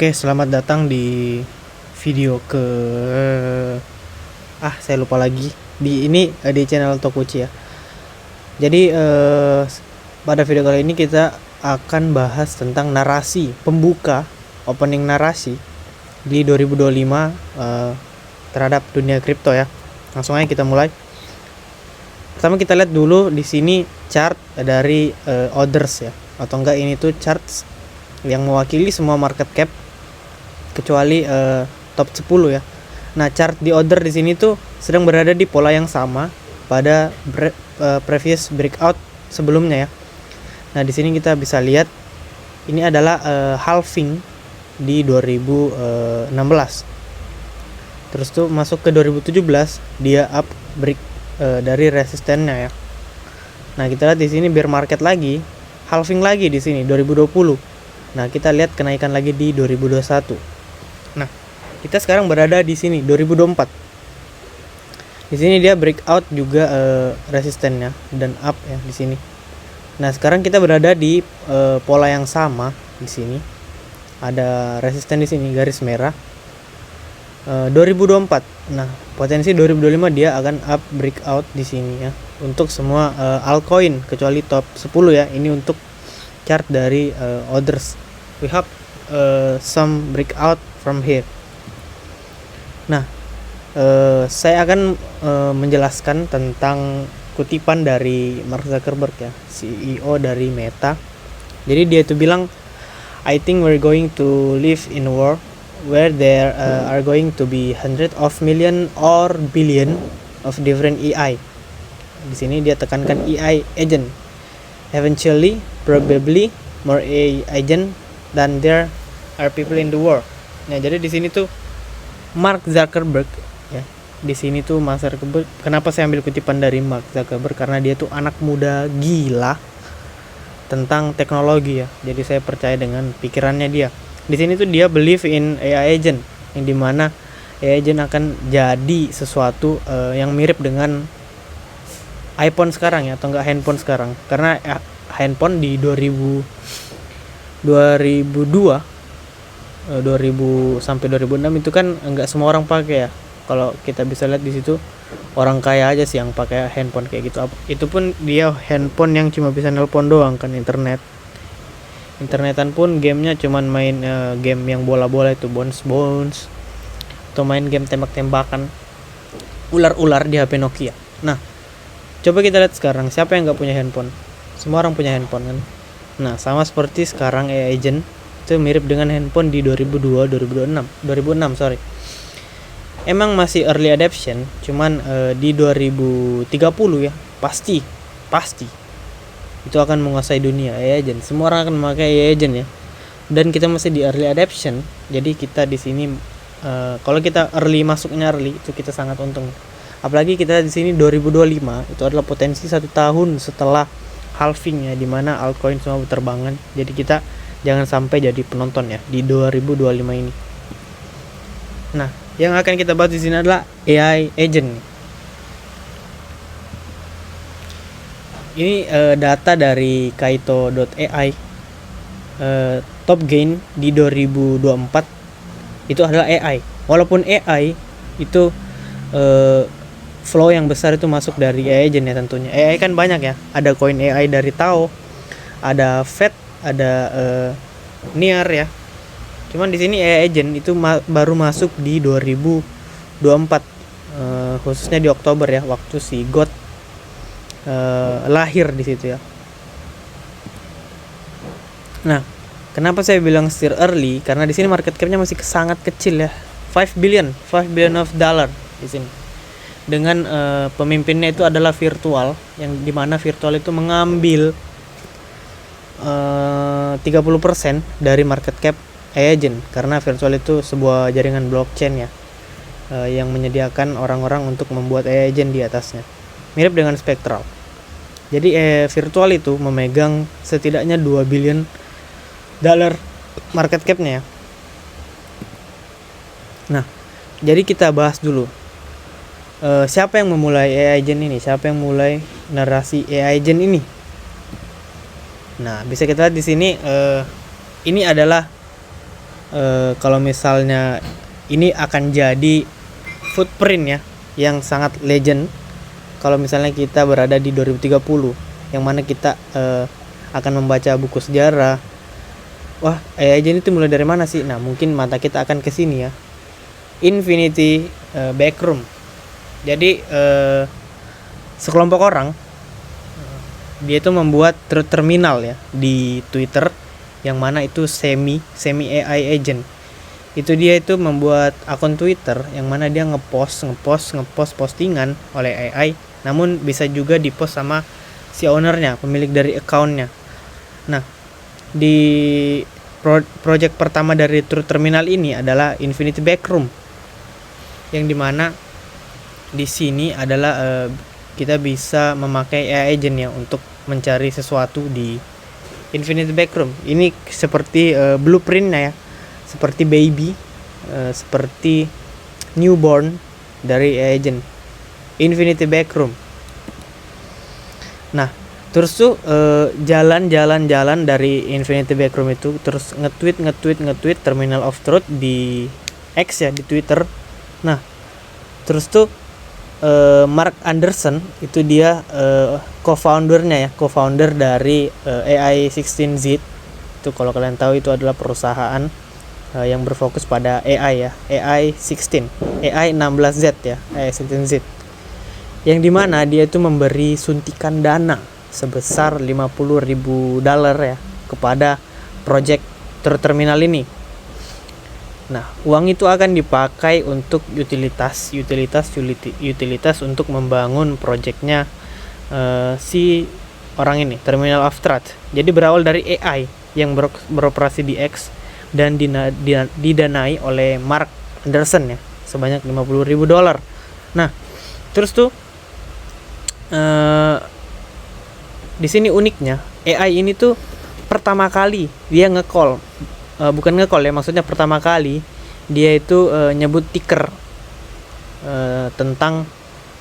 Oke, selamat datang di video ke saya lupa lagi. Di channel Tokuchi ya. Jadi pada video kali ini kita akan bahas tentang narasi pembuka opening narasi di 2025 terhadap dunia kripto ya. Langsung aja kita mulai. Pertama kita lihat dulu di sini chart dari orders ya, atau enggak ini tuh charts yang mewakili semua market cap kecuali top 10 ya. Nah, chart di order di sini tuh sedang berada di pola yang sama pada previous breakout sebelumnya ya. Nah, di sini kita bisa lihat ini adalah halving di 2016. Terus tuh masuk ke 2017 dia up break dari resistennya ya. Nah, kita lihat di sini bear market lagi, halving lagi di sini 2020. Nah, kita lihat kenaikan lagi di 2021. Nah, kita sekarang berada di sini 2024. Di sini dia breakout juga resistennya dan up ya di sini. Nah, sekarang kita berada di pola yang sama di sini. Ada resisten di sini garis merah. 2024. Nah, potensi 2025 dia akan up breakout di sini ya. Untuk semua altcoin kecuali top 10 ya. Ini untuk chart dari orders. We have some breakout from here. Nah, saya akan menjelaskan tentang kutipan dari Mark Zuckerberg ya, CEO dari Meta. Jadi dia itu bilang, I think we're going to live in a world where there are going to be hundred of million or billion of different AI. Di sini dia tekankan AI agent. Eventually, probably more AI agent than there are people in the world. Nah, jadi di sini tuh Mark Zuckerberg ya. Di sini tuh Mark Zuckerberg. Kenapa saya ambil kutipan dari Mark Zuckerberg? Karena dia tuh anak muda gila tentang teknologi ya. Jadi saya percaya dengan pikirannya dia. Di sini tuh dia believe in AI agent, yang dimana AI agent akan jadi sesuatu yang mirip dengan iPhone sekarang ya, atau enggak handphone sekarang. Karena handphone di 2002 sampai 2006 itu kan enggak semua orang pakai ya. Kalau kita bisa lihat di situ orang kaya aja sih yang pakai handphone kayak gitu. Itu pun dia handphone yang cuma bisa nelpon doang kan, internetan pun gamenya cuman main game yang bola-bola itu bounce atau main game tembak-tembakan ular-ular di HP Nokia. Nah, coba kita lihat sekarang siapa yang nggak punya handphone. Semua orang punya handphone kan. Nah, sama seperti sekarang AI agent itu mirip dengan handphone di 2006 sorry. Emang masih early adoption, cuman di 2030 ya pasti itu akan menguasai dunia AI agent. Semua orang akan memakai AI agent ya. Dan kita masih di early adoption. Jadi kita di sini kalau kita masuknya early itu kita sangat untung. Apalagi kita di sini 2025 itu adalah potensi 1 tahun setelah halving ya, dimana altcoin semua berterbangan. Jadi kita jangan sampai jadi penonton ya di 2025 ini. Nah, yang akan kita bahas di sini adalah AI agent. Ini data dari Kaito.ai. Top gain di 2024 itu adalah AI. Walaupun AI itu flow yang besar itu masuk dari AI agent ya tentunya. AI kan banyak ya. Ada koin AI dari Tao, ada FED, ada NIR ya. Cuman di sini AI agent itu baru masuk di 2024, khususnya di Oktober ya, waktu si God lahir di situ ya. Nah, kenapa saya bilang still early? Karena di sini market cap-nya masih sangat kecil ya. 5 billion of dollar di sini. Dengan pemimpinnya itu adalah virtual, yang dimana virtual itu mengambil 30% dari market cap AI agent, karena virtual itu sebuah jaringan blockchain ya, yang menyediakan orang-orang untuk membuat AI agent di atasnya. Mirip dengan Spectral. Jadi virtual itu memegang setidaknya 2 billion dollar market cap-nya ya. Nah, jadi kita bahas dulu siapa yang memulai AI agent ini, siapa yang mulai narasi AI agent ini. Nah, bisa kita lihat di sini ini adalah kalau misalnya ini akan jadi footprint ya yang sangat legend kalau misalnya kita berada di 2030, yang mana kita akan membaca buku sejarah. Wah, AI agent itu mulai dari mana sih? Nah, mungkin mata kita akan ke sini ya. Infinity Backroom. Jadi sekelompok orang dia itu membuat terminal ya di Twitter, yang mana itu semi AI agent. Itu dia itu membuat akun Twitter yang mana dia ngepost postingan oleh AI, namun bisa juga dipost sama si ownernya, pemilik dari accountnya. Nah, di project pertama dari Truth Terminal ini adalah Infinity Backroom, yang dimana di sini adalah kita bisa memakai AI agent ya untuk mencari sesuatu di Infinity Backroom. Ini seperti blueprintnya ya, seperti baby, seperti newborn dari AI agent Infinity Backroom. Nah, terus tuh jalan dari Infinity Backroom itu terus nge-tweet Terminal of Truth di X ya, di Twitter. Nah, terus tuh Mark Anderson itu dia co-founder dari AI16Z. Itu kalau kalian tahu itu adalah perusahaan yang berfokus pada AI ya, AI16Z ya, AI16Z. Yang dimana dia itu memberi suntikan dana sebesar $50,000 ya kepada project terminal ini. Nah, uang itu akan dipakai untuk utilitas untuk membangun proyeknya si orang ini, Terminal of Truth. Jadi berawal dari AI yang beroperasi di X dan didanai oleh Mark Anderson ya sebanyak $50,000. Nah, terus tuh di sini uniknya AI ini tuh pertama kali dia bukan ngecall ya, maksudnya pertama kali dia itu nyebut ticker tentang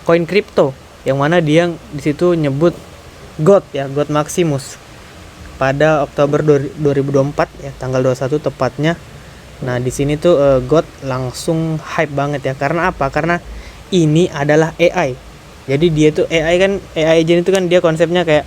koin kripto, yang mana dia di situ nyebut God ya, God Maximus pada Oktober 2024 ya, tanggal 21 tepatnya. Nah, di sini tuh God langsung hype banget ya. Karena apa? Karena ini adalah AI. Jadi dia tuh AI agent itu kan dia konsepnya kayak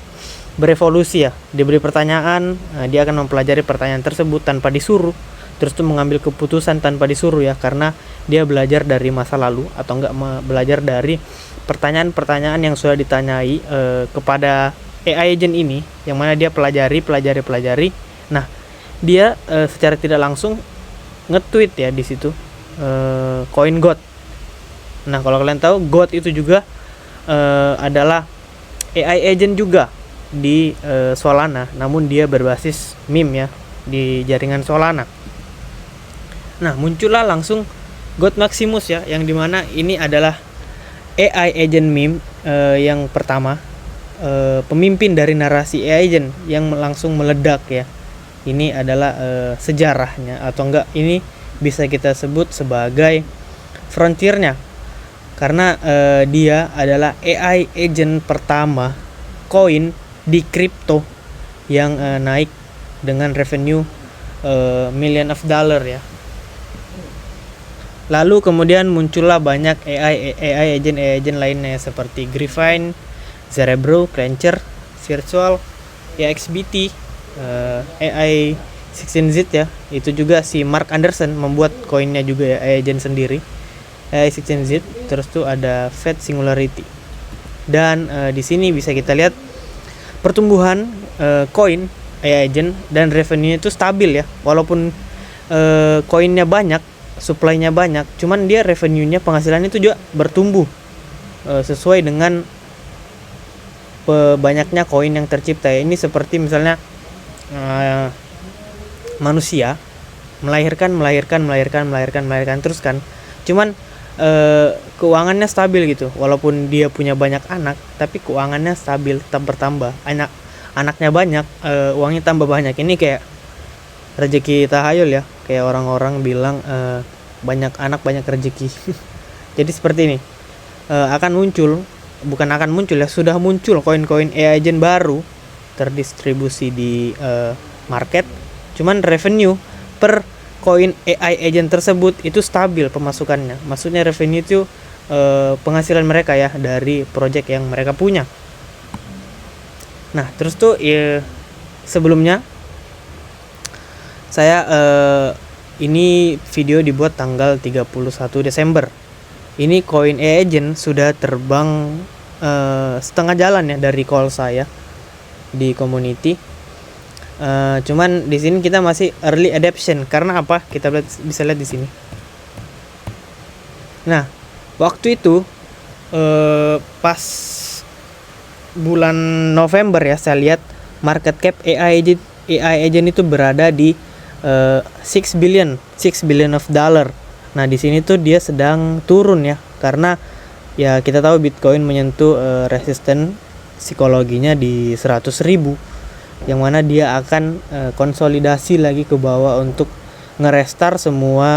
berevolusi ya, diberi pertanyaan, dia akan mempelajari pertanyaan tersebut tanpa disuruh, terus tuh mengambil keputusan tanpa disuruh ya, karena dia belajar dari masa lalu atau enggak belajar dari pertanyaan-pertanyaan yang sudah ditanyai kepada AI agent ini, yang mana dia pelajari. Nah, dia secara tidak langsung nge-tweet ya di situ koin God. Nah, kalau kalian tahu God itu juga adalah AI agent juga di Solana, namun dia berbasis meme ya di jaringan Solana. Nah, muncullah langsung God Maximus ya, yang dimana ini adalah AI agent meme yang pertama, pemimpin dari narasi AI agent yang langsung meledak ya. Ini adalah sejarahnya, atau enggak ini bisa kita sebut sebagai frontiernya, karena dia adalah AI agent pertama koin di kripto yang naik dengan revenue million of dollar ya. Lalu kemudian muncullah banyak AI agent lainnya seperti Griffin, Cerebro, Clencher, Virtual, XBT, AI16Z ya. Itu juga si Mark Anderson membuat koinnya juga ya, AI agent sendiri, AI16Z. Terus tuh ada Fed Singularity. Dan di sini bisa kita lihat pertumbuhan koin AI agent dan revenue itu stabil ya, walaupun koinnya banyak, supply-nya banyak, cuman dia revenue-nya, penghasilannya itu juga bertumbuh sesuai dengan banyaknya koin yang tercipta ya. Ini seperti misalnya manusia melahirkan terus kan, cuman keuangannya stabil gitu, walaupun dia punya banyak anak tapi keuangannya stabil, tetap bertambah, anaknya banyak, uangnya tambah banyak. Ini kayak rezeki tahayul ya, kayak orang-orang bilang banyak anak banyak rezeki. Jadi seperti ini, sudah muncul koin-koin AI agent baru terdistribusi di market, cuman revenue per koin AI agent tersebut itu stabil pemasukannya. Maksudnya revenue itu penghasilan mereka ya dari project yang mereka punya. Nah, terus tuh ya, sebelumnya saya ini video dibuat tanggal 31 Desember. Ini koin AI agent sudah terbang setengah jalan ya dari call saya di community. Cuman di sini kita masih early adoption. Karena apa? Kita bisa lihat di sini. Nah, waktu itu pas bulan November ya, saya lihat market cap AI agent itu berada di 6 billion of dollar. Nah, di sini tuh dia sedang turun ya, karena ya kita tahu Bitcoin menyentuh resisten psikologinya di 100.000, yang mana dia akan konsolidasi lagi ke bawah untuk nge-restart semua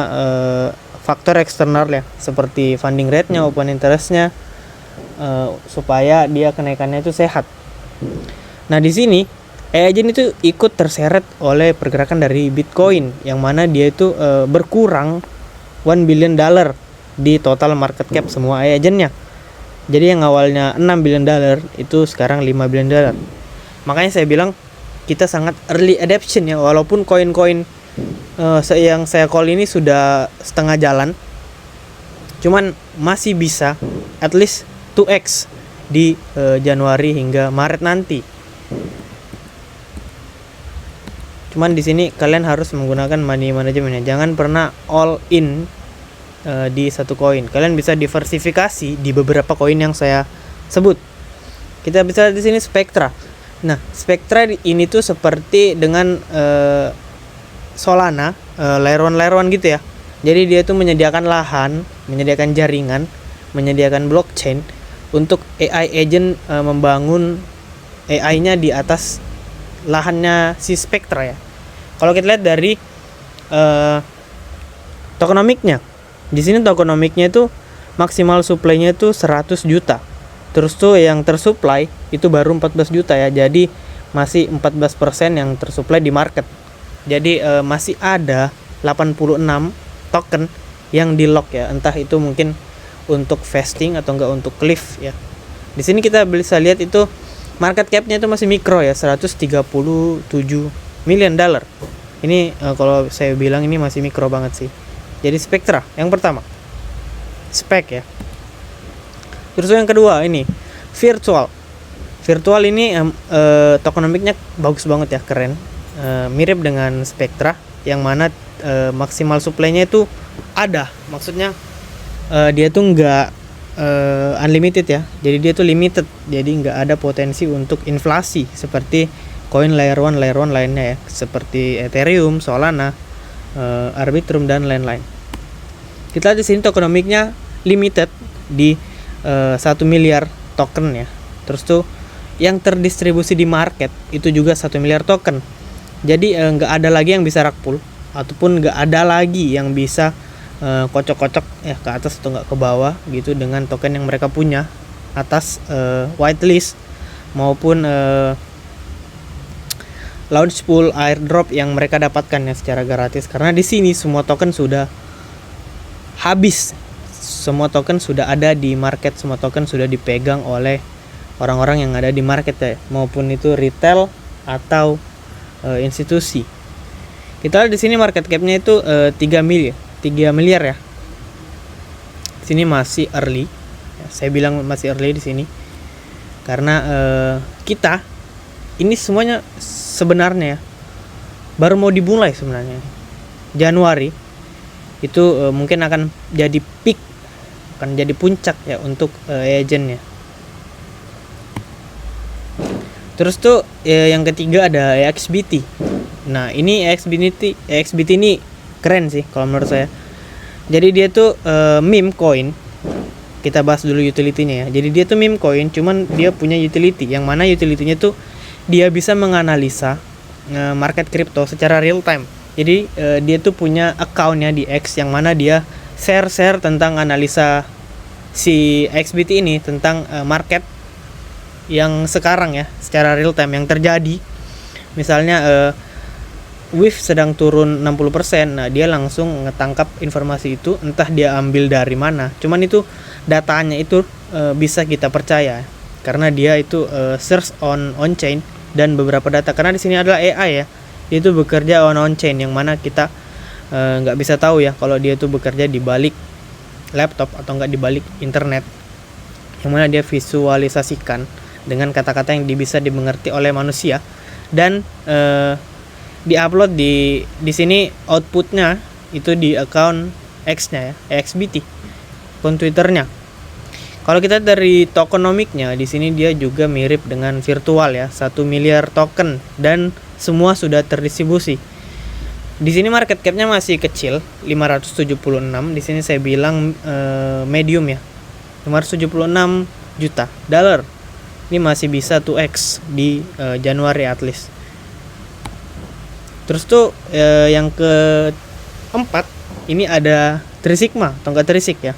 faktor eksternal ya, seperti funding rate-nya, open interest-nya, supaya dia kenaikannya itu sehat. Nah, di sini agent itu ikut terseret oleh pergerakan dari Bitcoin, yang mana dia itu berkurang $1 billion di total market cap semua agentnya. Jadi yang awalnya $6 billion itu sekarang $5 billion. Makanya saya bilang kita sangat early adoption ya, walaupun koin-koin yang saya call ini sudah setengah jalan, cuman masih bisa at least 2x di Januari hingga Maret nanti. Cuman di sini kalian harus menggunakan money managementnya. Jangan pernah all in di satu koin. Kalian bisa diversifikasi di beberapa koin yang saya sebut. Kita bisa di sini Spectra. Nah, Spectra ini tuh seperti dengan Solana, layer 1 gitu ya. Jadi dia tuh menyediakan lahan, menyediakan jaringan, menyediakan blockchain untuk AI agent membangun AI-nya di atas lahannya si Spectra ya. Kalau kita lihat dari tokenomics-nya, di sini tokenomics-nya itu maksimal supply-nya itu 100 juta. Terus tuh yang tersupply itu baru 14 juta ya. Jadi masih 14% yang tersupply di market. Jadi masih ada 86 token yang di lock ya. Entah itu mungkin untuk vesting atau enggak untuk cliff ya. Di sini kita bisa lihat itu market cap-nya itu masih mikro ya, 137 million dollar. Ini kalau saya bilang ini masih mikro banget sih. Jadi Spectra yang pertama, spek ya. Terus yang kedua ini virtual. Virtual ini tokenomics-nya bagus banget ya, keren. Mirip dengan Spectra, yang mana maksimal supply-nya itu ada. Maksudnya dia tuh enggak unlimited ya, jadi dia tuh limited, jadi nggak ada potensi untuk inflasi seperti koin layer 1 lainnya ya, seperti Ethereum, Solana, Arbitrum dan lain-lain. Kita di sini tokenomics-nya limited di 1 miliar token ya. Terus tuh yang terdistribusi di market itu juga 1 miliar token. Jadi nggak ada lagi yang bisa rug pull, ataupun nggak ada lagi yang bisa kocok-kocok ya ke atas atau enggak ke bawah gitu dengan token yang mereka punya atas whitelist maupun launch pool airdrop yang mereka dapatkan ya secara gratis, karena di sini semua token sudah habis, semua token sudah ada di market, semua token sudah dipegang oleh orang-orang yang ada di market ya, maupun itu retail atau institusi. Kita lihat di sini market cap-nya itu 3 miliar ya. Di sini masih early. Ya, saya bilang masih early di sini karena kita ini semuanya sebenarnya baru mau dimulai sebenarnya. Januari itu mungkin akan jadi peak, akan jadi puncak ya untuk agentnya. Terus tuh yang ketiga ada XBT. Nah, ini XBT ini keren sih kalau menurut saya. Jadi dia tuh meme coin. Kita bahas dulu utility-nya ya. Jadi dia tuh meme coin, cuman dia punya utility, yang mana utility-nya tuh dia bisa menganalisa market crypto secara real time. Jadi dia tuh punya account-nya di X, yang mana dia share tentang analisa si XBT ini tentang market yang sekarang ya, secara real time yang terjadi. Misalnya WIF sedang turun 60%, nah dia langsung ngetangkap informasi itu, entah dia ambil dari mana. Cuman itu datanya itu bisa kita percaya karena dia itu search on chain dan beberapa data, karena di sini adalah AI ya, itu bekerja on chain, yang mana kita nggak bisa tahu ya kalau dia itu bekerja di balik laptop atau nggak di balik internet, yang mana dia visualisasikan dengan kata-kata yang bisa dimengerti oleh manusia dan diupload di sini outputnya itu di account X-nya ya, XBT, akun Twitternya. Kalau kita dari tokenomiknya, di sini dia juga mirip dengan virtual ya, 1 miliar token dan semua sudah terdistribusi. Di sini market cap-nya masih kecil, 576. Di sini saya bilang medium ya, 576 juta dolar. Ini masih bisa 2x di Januari at least. Terus tuh yang keempat ini ada Trisigma atau enggak Trisig ya.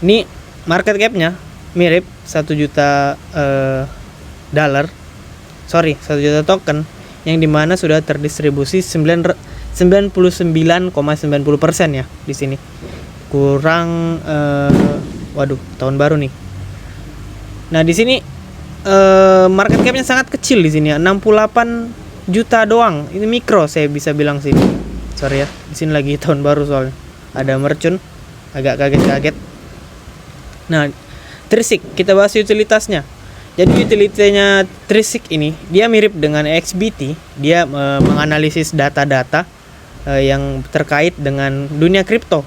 Ini market cap-nya mirip 1 juta dolar. 1 juta token, yang dimana sudah terdistribusi 99,90% ya di sini. Kurang tahun baru nih. Nah, di sini market cap-nya sangat kecil di sini ya, 68 juta doang. Ini mikro saya bisa bilang sih. Sorry ya, di sini lagi tahun baru soalnya. Ada mercun, agak kaget-kaget. Nah, Trisig, kita bahas utilitasnya. Jadi utilitasnya Trisig ini dia mirip dengan XBT. Dia menganalisis data-data yang terkait dengan dunia kripto.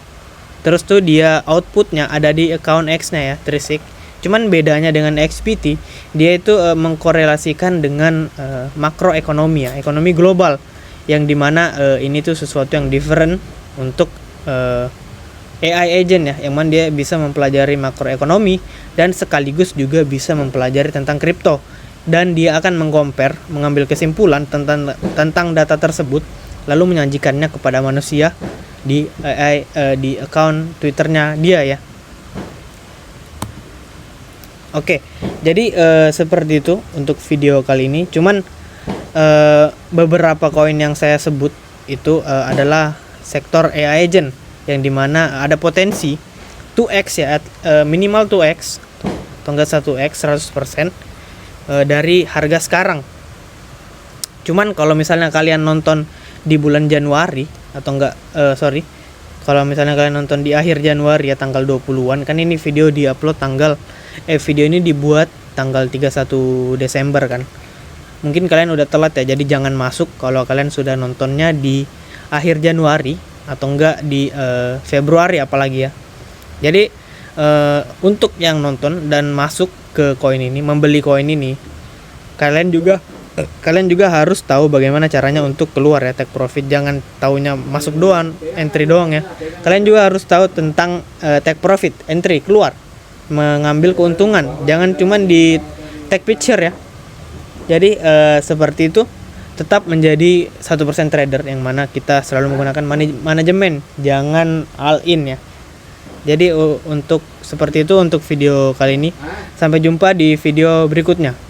Terus tuh dia outputnya ada di account X-nya ya, Trisig. Cuman bedanya dengan XBT, dia itu mengkorelasikan dengan makroekonomi ya, ekonomi global, yang dimana ini tuh sesuatu yang different untuk AI agent ya, yang mana dia bisa mempelajari makroekonomi dan sekaligus juga bisa mempelajari tentang kripto, dan dia akan mengambil kesimpulan tentang data tersebut lalu menyajikannya kepada manusia di AI di account Twitternya dia ya. Oke, jadi seperti itu untuk video kali ini. Cuman beberapa koin yang saya sebut itu adalah sektor AI agent, yang dimana ada potensi 2x ya, minimal 2x atau enggak 1x 100% dari harga sekarang. Cuman kalau misalnya kalian nonton di bulan Januari atau enggak kalau misalnya kalian nonton di akhir Januari ya, tanggal 20-an, kan ini video diupload video ini dibuat tanggal 31 Desember kan. Mungkin kalian udah telat ya, jadi jangan masuk kalau kalian sudah nontonnya di akhir Januari atau enggak di Februari apalagi ya. Jadi untuk yang nonton dan masuk ke koin ini, membeli koin ini, kalian juga harus tahu bagaimana caranya untuk keluar ya, take profit. Jangan taunya masuk doang, entry doang ya. Kalian juga harus tahu tentang take profit, entry, keluar, mengambil keuntungan. Jangan cuman di take picture ya. Jadi seperti itu, tetap menjadi 1% trader, yang mana kita selalu menggunakan manajemen, jangan all in ya. Jadi untuk seperti itu untuk video kali ini. Sampai jumpa di video berikutnya.